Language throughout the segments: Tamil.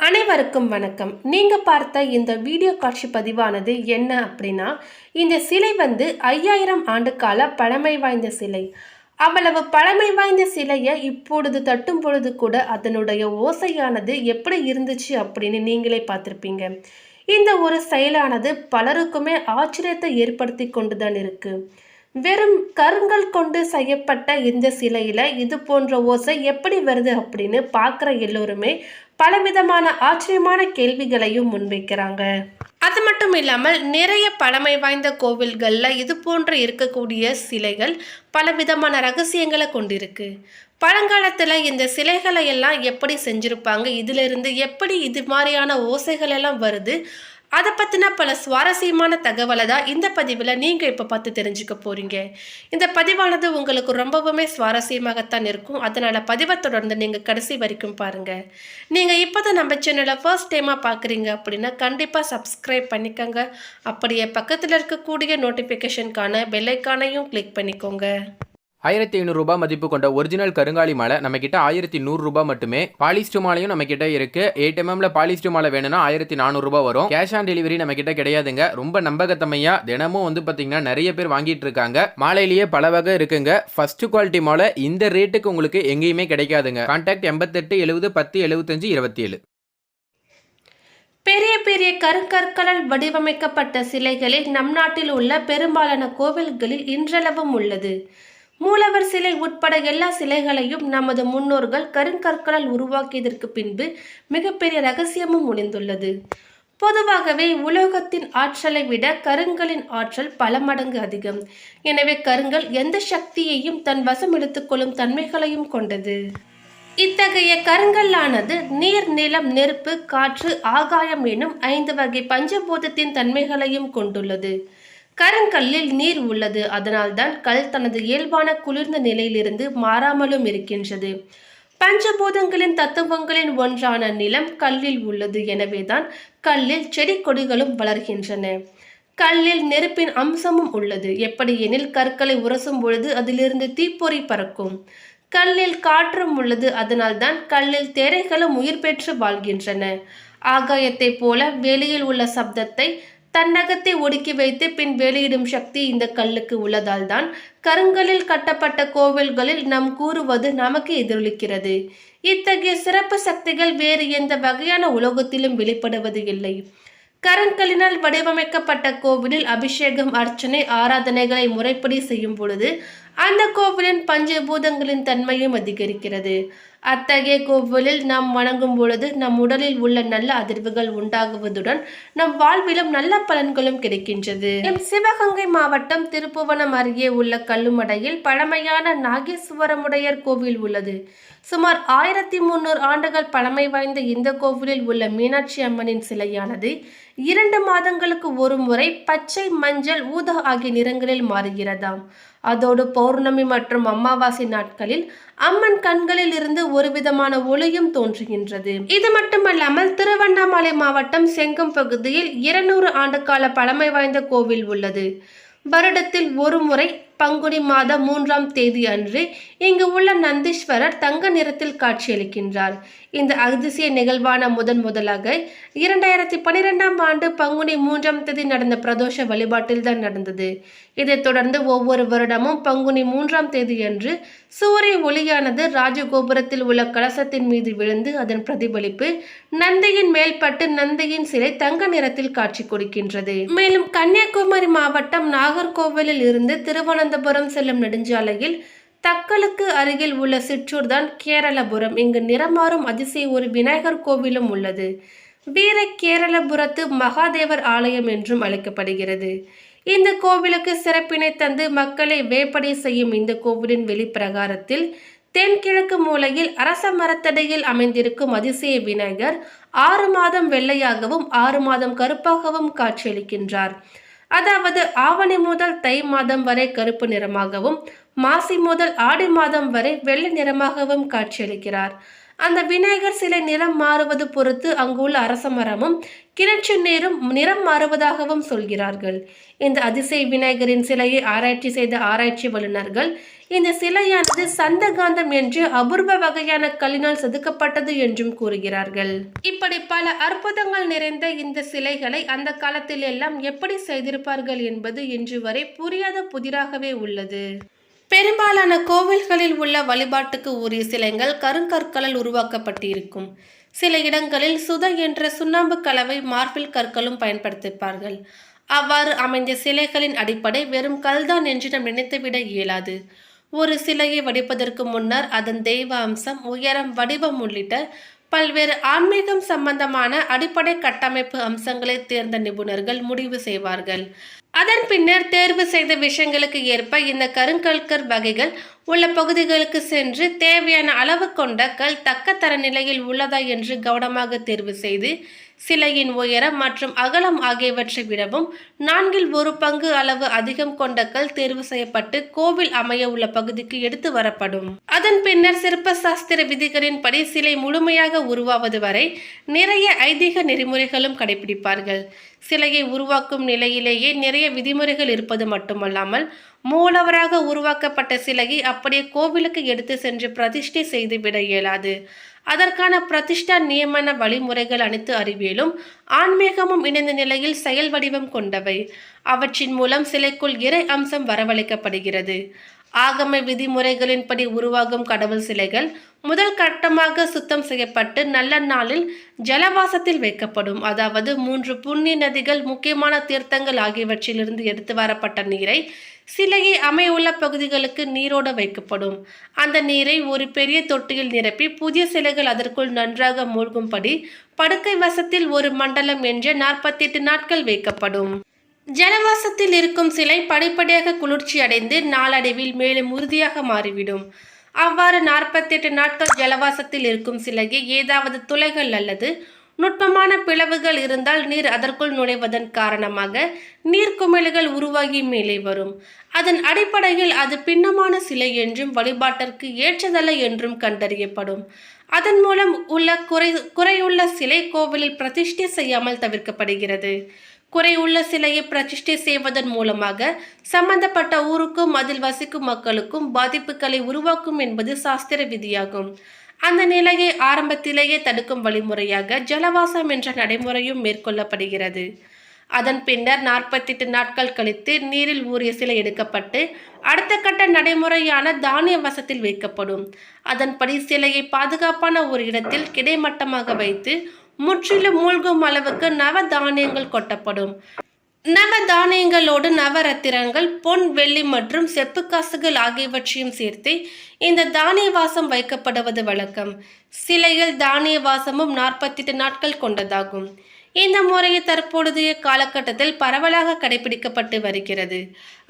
அனைவருக்கும் வணக்கம். நீங்க பார்த்த இந்த வீடியோ காட்சி பதிவானது என்ன அப்படின்னா, இந்த சிலை 5000 ஆண்டு கால பழமை வாய்ந்த சிலை. அவ்வளவு பழமை வாய்ந்த சிலையை இப்பொழுது தட்டும் பொழுது கூட அதனுடைய ஓசையானது எப்படி இருந்துச்சு அப்படின்னு நீங்களே பார்த்துருப்பீங்க. இந்த ஒரு செயலானது பலருக்குமே ஆச்சரியத்தை ஏற்படுத்தி கொண்டுதான் இருக்கு. வெறும் கருங்கல் கொண்டு செய்யப்பட்ட இந்த சிலையில இது போன்ற ஓசை எப்படி வருது அப்படின்னு பார்க்குற எல்லோருமே பலவிதமான ஆச்சரியமான கேள்விகளையும் முன்வைக்கிறாங்க. அது மட்டும் இல்லாமல் நிறைய பழமை வாய்ந்த கோவில்களில் இது போன்ற இருக்கக்கூடிய சிலைகள் பலவிதமான ரகசியங்களை கொண்டிருக்கு. பழங்காலத்தில் இந்த சிலைகளை எல்லாம் எப்படி செஞ்சுருப்பாங்க, இதிலிருந்து எப்படி இது மாதிரியான ஓசைகள் எல்லாம் வருது, அதை பற்றின பல சுவாரஸ்யமான தகவலை தான் இந்த பதிவில் நீங்கள் இப்போ பார்த்து தெரிஞ்சுக்க போகிறீங்க. இந்த பதிவானது உங்களுக்கு ரொம்பவுமே சுவாரஸ்யமாகத்தான் இருக்கும். அதனால் பதிவை தொடர்ந்து நீங்கள் கடைசி வரைக்கும் பாருங்கள். நீங்கள் இப்போ தான் நம்ம சேனலை ஃபர்ஸ்ட் டைமாக பார்க்குறீங்க அப்படின்னா கண்டிப்பாக சப்ஸ்கிரைப் பண்ணிக்கோங்க. அப்படியே பக்கத்தில் இருக்கக்கூடிய நோட்டிஃபிகேஷனுக்கான பெல்லைக்கானையும் கிளிக் பண்ணிக்கோங்க. 1500 ரூபாய் மதிப்பு கொண்ட ஒரிஜினல் கருங்காலி மாலை நம்ம கிட்ட 1100 ரூபாய் மட்டுமே. பாலிஸ்டர் மாலையும் நம்ம கிட்ட இருக்கு. 8 mm பாலிஸ்டர் மாலை வேணும்னா 1400 ரூபாய் வரும். கேஷ் ஆன் டெலிவரி நம்ம கிட்ட கிடையாதுங்க. ரொம்ப நம்பகத்தமையா தினமும் பாத்தீங்கன்னா நிறைய பேர் வாங்கிட்டு இருக்காங்க. மாலையிலேயே பல வகை இருக்குங்க. ஃபர்ஸ்ட் குவாலிட்டி மாலை இந்த ரேட்டுக்கு உங்களுக்கு எங்கேயுமே கிடைக்காதுங்க. கான்டாக்ட் 88 70 10 75 27. பெரிய பெரிய கருங்கற்களால் வடிவமைக்கப்பட்ட சிலைகளில் நம் நாட்டில் உள்ள பெரும்பாலான கோவில்களில் இன்றளவும் உள்ளது. மூலவர் சிலை உட்பட எல்லா சிலைகளையும் நமது முன்னோர்கள் கருங்கற்களால் உருவாக்கியதற்கு பின்பு மிகப்பெரிய ரகசியமும் ஒளிந்துள்ளது. பொதுவாகவே உலோகத்தின் ஆற்றலை விட கருங்கலின் ஆற்றல் பல மடங்கு அதிகம். எனவே கருங்கல் எந்த சக்தியையும் தன் வசம் எடுத்துக்கொள்ளும் தன்மைகளையும் கொண்டது. இத்தகைய கருங்கல்லானது நீர், நிலம், நெருப்பு, காற்று, ஆகாயம் எனும் 5 வகை பஞ்சபூதத்தின் தன்மைகளையும் கொண்டுள்ளது. கருங்கல்லில் நீர் உள்ளது. அதனால்தான் கல் தனது இயல்பான குளிர்ந்த நிலையிலிருந்து மாறாமலும் இருக்கின்றது. பஞ்சபூதங்களின் தத்துவங்களின் ஒன்றான நிலம் கல்லில் உள்ளது. எனவேதான் கல்லில் செடி கொடிகளும் வளர்கின்றன. கல்லில் நெருப்பின் அம்சமும் உள்ளது. எப்படி எனில் கற்களை உரசும் பொழுது அதிலிருந்து தீப்பொறி பறக்கும். கல்லில் காற்றும் உள்ளது. அதனால்தான் கல்லில் தேரைகளும் உயிர் பெற்று வாழ்கின்றன. ஆகாயத்தை போல வெளியில் உள்ள சப்தத்தை தன்னகத்தை ஒடுக்கி வைத்து பின் வெளியிடும் சக்தி இந்த கல்லுக்கு உள்ளதால் தான் கருங்கலில் கட்டப்பட்ட கோவில்களில் நாம் கூறுவது நமக்கு எதிரொலிக்கிறது. இத்தகைய சிறப்பு சக்திகள் வேறு எந்த வகையான உலோகத்திலும் வெளிப்படுவது இல்லை. கருங்கலினால் வடிவமைக்கப்பட்ட கோவிலில் அபிஷேகம், அர்ச்சனை, ஆராதனைகளை முறைப்படி செய்யும் பொழுது அந்த கோவிலின் பஞ்சபூதங்களின் தன்மையும் அதிகரிக்கிறது. அத்தகைய கோவிலில் நாம் வணங்கும் பொழுது நம் உடலில் உள்ள நல்ல அதிர்வுகள் உண்டாகுவதுடன் நம் வாழ்விலும் நல்ல பலன்களும் கிடைக்கின்றது. சிவகங்கை மாவட்டம் திருப்புவனம் அருகே உள்ள கல்லுமடையில் பழமையான நாகேஸ்வரமுடையர் கோவில் உள்ளது. சுமார் 1300 ஆண்டுகள் பழமை வாய்ந்த இந்த கோவிலில் உள்ள மீனாட்சி அம்மனின் சிலையானது 2 மாதங்களுக்கு ஒரு முறை பச்சை, மஞ்சள், ஊதா ஆகிய நிறங்களில் மாறுகிறதாம். அதோடு பௌர்ணமி மற்றும் அமாவாசை நாட்களில் அம்மன் கண்களில் இருந்து ஒரு விதமான ஒளியும் தோன்றுகின்றது. இது மட்டுமல்லாமல் திருவண்ணாமலை மாவட்டம் செங்கம் பகுதியில் 200 ஆண்டு கால பழமை வாய்ந்த கோவில் உள்ளது. வருடத்தில் ஒரு முறை பங்குனி மாதம் 3ஆம் தேதி அன்று இங்கு உள்ள நந்தீஸ்வரர் தங்க நிறத்தில் காட்சியளிக்கின்றார். இந்த அதிசய நிகழ்வான முதலாக 2012ஆம் ஆண்டு பங்குனி 3ஆம் தேதி நடந்த பிரதோஷ வழிபாட்டில் தான் நடந்தது. இதைத் தொடர்ந்து ஒவ்வொரு வருடமும் பங்குனி 3ஆம் தேதி அன்று சூரிய ஒளியானது ராஜகோபுரத்தில் உள்ள கலசத்தின் மீது விழுந்து அதன் பிரதிபலிப்பு நந்தியின் மேல்பட்டு நந்தியின் சிலை தங்க நிறத்தில் காட்சி கொடுக்கின்றது. மேலும் கன்னியாகுமரி மாவட்டம் நாகர்கோவிலில் இருந்து திருவனந்தபுரம் செல்லும் நெடுஞ்சாலையில் தக்கலுக்கு அருகில் உள்ள சிற்றூர் தான் கேரளபுரம். இங்கு நிறமாறும் அதிசய ஒரு விநாயகர் கோவிலும் உள்ளது. வீர கேரளபுரத்து மகாதேவர் ஆலயம் என்றும் அழைக்கப்படுகிறது. இந்த கோவிலுக்கு சிறப்பினை தந்து மக்களை வேப்படை செய்யும் இந்த கோவிலின் வெளிப்பிரகாரத்தில் தென்கிழக்கு மூலையில் அரச மரத்தடியில் அமைந்திருக்கும் அதிசய விநாயகர் 6 மாதம் வெள்ளையாகவும் 6 மாதம் கருப்பாகவும் காட்சியளிக்கின்றார். அதாவது ஆவணி முதல் தை மாதம் வரை கருப்பு நிறமாகவும் மாசி முதல் ஆடி மாதம் வரை வெள்ளை நிறமாகவும் காட்சியளிக்கிறார். அந்த விநாயகர் சிலை நிறம் மாறுவது பொறுத்து அங்குள்ள அரச மரமும் கிணற்று நீரும் நிறம் மாறுவதாகவும் சொல்கிறார்கள். இந்த அதிசய விநாயகரின் சிலையை ஆராய்ச்சி செய்த ஆராய்ச்சி வல்லுநர்கள் இந்த சிலையானது சந்தகாந்தம் என்று அபூர்வ வகையான கல்லினால் செதுக்கப்பட்டது என்றும் கூறுகிறார்கள். இப்படி பல அற்புதங்கள் நிறைந்த இந்த சிலைகளை அந்த காலத்தில் எல்லாம் எப்படி செய்திருப்பார்கள் என்பது இன்று வரை புரியாத புதிராகவே உள்ளது. பெரும்பாலான கோவில்களில் உள்ள வழிபாட்டுக்கு உரிய சிலைகள் கருங்கற்களால் உருவாக்கப்பட்டிருக்கும். சில இடங்களில் சுத என்ற சுண்ணாம்பு கலவை மார்பிள் கற்களும் பயன்படுத்திப்பார்கள். அவ்வாறு அமைந்த சிலைகளின் அடிப்படை வெறும் கல்தான் என்று நாம் நினைத்துவிட இயலாது. ஒரு சிலையை வடிப்பதற்கு முன்னர் அதன் தெய்வ அம்சம், உயரம், வடிவம் உள்ளிட்ட பல்வேறு ஆன்மீகம் சம்பந்தமான அடிப்படை கட்டமைப்பு அம்சங்களை தேர்ந்த நிபுணர்கள் முடிவு செய்வார்கள். அதன் பின்னர் தேர்வு செய்த விஷயங்களுக்கு ஏற்ப இந்த கருங்கற்கர் வகைகள் உள்ள பகுதிகளுக்கு சென்று தேவையான அளவு கொண்ட கல் தக்க தர நிலையில் உள்ளதா என்று கவனமாக தேர்வு செய்து சிலையின் உயரம் மற்றும் அகலம் ஆகியவற்றை விடவும் 1/4 அளவு அதிகம் கொண்ட கல் தேர்வு செய்யப்பட்டு கோவில் அமைய உள்ள பகுதிக்கு எடுத்து வரப்படும். அதன் பின்னர் சிற்ப சாஸ்திர விதிகளின்படி சிலை முழுமையாக உருவாவது வரை நிறைய ஐதீக நெறிமுறைகளும் கடைபிடிப்பார்கள். சிலையை உருவாக்கும் நிலையிலேயே நிறைய விதிமுறைகள் இருப்பது மட்டுமல்லாமல் மூலவராக உருவாக்கப்பட்ட சிலையை அப்படியே கோவிலுக்கு எடுத்து சென்று பிரதிஷ்டை செய்து விட இயலாது. அதற்கான பிரதிஷ்டா நியமன வழிமுறைகள் அனைத்து அறிவியலும் ஆன்மீகமும் இணைந்த நிலையில் செயல் வடிவம் கொண்டவை. அவற்றின் மூலம் சிலைக்குள் இறை அம்சம் வரவழைக்கப்படுகிறது. ஆகம விதிமுறைகளின்படி உருவாகும் கடவுள் சிலைகள் முதல் கட்டமாக சுத்தம் செய்யப்பட்டு நல்ல நாளில் ஜலவாசத்தில் வைக்கப்படும். அதாவது 3 புண்ணிய நதிகள், முக்கியமான தீர்த்தங்கள் ஆகியவற்றிலிருந்து எடுத்து வரப்பட்ட நீரை சிலையை அமையுள்ள பகுதிகளுக்கு நீரோட வைக்கப்படும். அந்த நீரை ஒரு பெரிய தொட்டியில் நிரப்பி புதிய சிலைகள் அதற்குள் நன்றாக மூழ்கும்படி படுக்கை வசத்தில் ஒரு மண்டலம் என்ற 48 நாட்கள் வைக்கப்படும். ஜலவாசத்தில் இருக்கும் சிலை படிப்படியாக குளிர்ச்சி அடைந்து நாளடைவில் மேலும் உறுதியாக மாறிவிடும். அவ்வாறு 48 நாட்கள் ஜலவாசத்தில் இருக்கும் சிலையை ஏதாவது துளைகள் அல்லது நுட்பமான பிளவுகள் இருந்தால் நீர் அதற்குள் நுழைவதன் காரணமாக நீர்க்குமிழ்கள் உருவாகி மேலே வரும். அதன் அடிப்படையில் அது பின்னமான சிலை என்றும் வழிபாட்டிற்கு ஏற்றதல்ல என்றும் கண்டறியப்படும். அதன் மூலம் உள்ள குறையுள்ள சிலை கோவிலில் பிரதிஷ்டை செய்யாமல் தவிர்க்கப்படுகிறது. குறையுள்ள சிலையை பிரதிஷ்டை செய்வதன் மூலமாக சம்பந்தப்பட்ட ஊருக்கும் அதில் வசிக்கும் மக்களுக்கும் பாதிப்புகளை உருவாக்கும் என்பது சாஸ்திர விதியாகும். அந்த நிலையை ஆரம்பத்திலேயே தடுக்கும் வழிமுறையாக ஜலவாசம் என்ற நடைமுறையும் மேற்கொள்ளப்படுகிறது. அதன் பின்னர் 48 நாட்கள் கழித்து நீரில் ஊறிய சிலை எடுக்கப்பட்டு அடுத்த கட்ட நடைமுறையான தானிய வசத்தில் வைக்கப்படும். அதன்படி சிலையை பாதுகாப்பான ஒரு இடத்தில் கிடைமட்டமாக வைத்து முற்றிலும் மூழ்கும் அளவுக்கு நவ தானியங்கள் கொட்டப்படும். நவ தானியங்களோடு நவரத்தினங்கள், பொன், வெள்ளி மற்றும் செப்பு காசுகள் ஆகியவற்றையும் சேர்த்து இந்த தானிய வாசம் வைக்கப்படுவது வழக்கம். சிலையில் தானிய வாசமும் 48 நாட்கள் கொண்டதாகும். இந்த முறையை தற்பொழுதைய காலகட்டத்தில் பரவலாக கடைபிடிக்கப்பட்டு வருகிறது.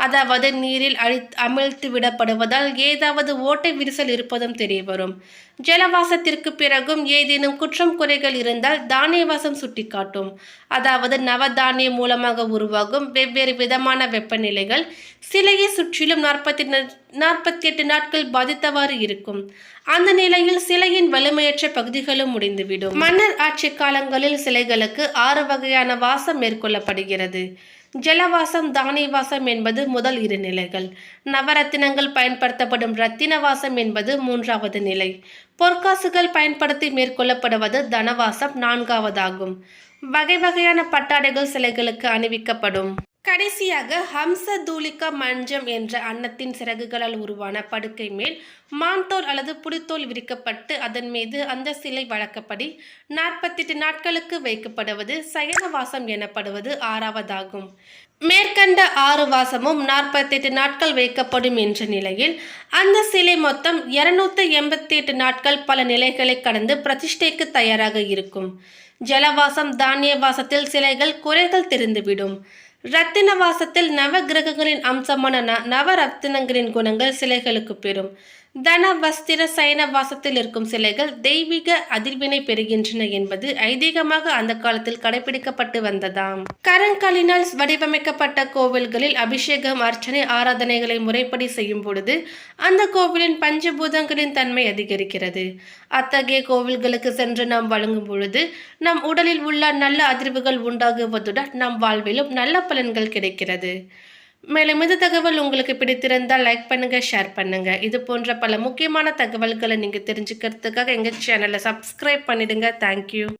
அதாவது நீரில் அமிழ்த்து விடப்படுவதால் ஏதாவது ஓட்டை விரிசல் இருப்பதும் தெரியவரும். ஜலவாசத்திற்கு பிறகும் ஏதேனும் குற்றம் குறைகள் இருந்தால் தானியவாசம் சுட்டிக்காட்டும். அதாவது நவதானியம் மூலமாக உருவாகும் வெவ்வேறு விதமான வெப்பநிலைகள் சிலையை சுற்றிலும் 48 நாட்கள் பாதித்தவாறு இருக்கும். அந்த நிலையில் சிலையின் வலிமையற்ற பகுதிகளும் முடிந்துவிடும். மன்னர் ஆட்சி காலங்களில் சிலைகளுக்கு 6 வகையான வாசம் மேற்கொள்ளப்படுகிறது. ஜலவாசம், தானிய வாசம் என்பது முதல் 2 நிலைகள். நவரத்தினங்கள் பயன்படுத்தப்படும் ரத்தின வாசம் என்பது 3வது நிலை. பொற்காசுகள் பயன்படுத்தி மேற்கொள்ளப்படுவது தனவாசம் 4வதாகும். வகை வகையான பட்டாடைகள் சிலைகளுக்கு அணிவிக்கப்படும். கடைசியாக ஹம்ச தூலிகா மஞ்சம் என்ற அன்னத்தின் சிறகுகளால் உருவான படுக்கை மேல் மான்தோல் அல்லது புலித்தோல் விரிக்கப்பட்டு அதன் மீது அந்த சிலை வழக்கப்படி 48 நாட்களுக்கு வைக்கப்படுவது சயனவாசம் எனப்படுவது 6வதாகும். மேற்கண்ட 6 வாசமும் 48 நாட்கள் வைக்கப்படும் என்ற நிலையில் அந்த சிலை மொத்தம் 288 நாட்கள் பல நிலைகளை கடந்து பிரதிஷ்டைக்கு தயாராக இருக்கும். ஜலவாசம், தானிய வாசத்தில் சிலைகள் குறைகள் தெரிந்துவிடும். ரத்தின வாசத்தில் நவ கிரகங்களின் அம்சமான நவரத்தினங்களின் குணங்கள் சிலைகளுக்கு பெறும். தன, வஸ்திர, சயன வாசத்தில் இருக்கும் சிலைகள் தெய்வீக அதிர்வினை பெறுகின்றன என்பது ஐதீகமாக அந்த காலத்தில் கடைபிடிக்கப்பட்டு வந்ததாம். கருங்கல்லினால் வடிவமைக்கப்பட்ட கோவில்களில் அபிஷேகம், அர்ச்சனை, ஆராதனைகளை முறைப்படி செய்யும் பொழுது அந்த கோவிலின் பஞ்சபூதங்களின் தன்மை அதிகரிக்கிறது. அத்தகைய கோவில்களுக்கு சென்று நாம் வழங்கும் பொழுது நம் உடலில் உள்ள நல்ல அதிர்வுகள் உண்டாகுவதுடன் நம் வாழ்விலும் நல்ல பலன்கள் கிடைக்கிறது. மேலும் இந்த தகவல் உங்களுக்கு பிடித்திருந்தால் லைக் பண்ணுங்க, ஷேர் பண்ணுங்க. இது போன்ற பல முக்கியமான தகவல்களை நீங்க தெரிஞ்சுக்கிறதுக்காக எங்க சேனலை சப்ஸ்கிரைப் பண்ணிடுங்க. தேங்க்யூ.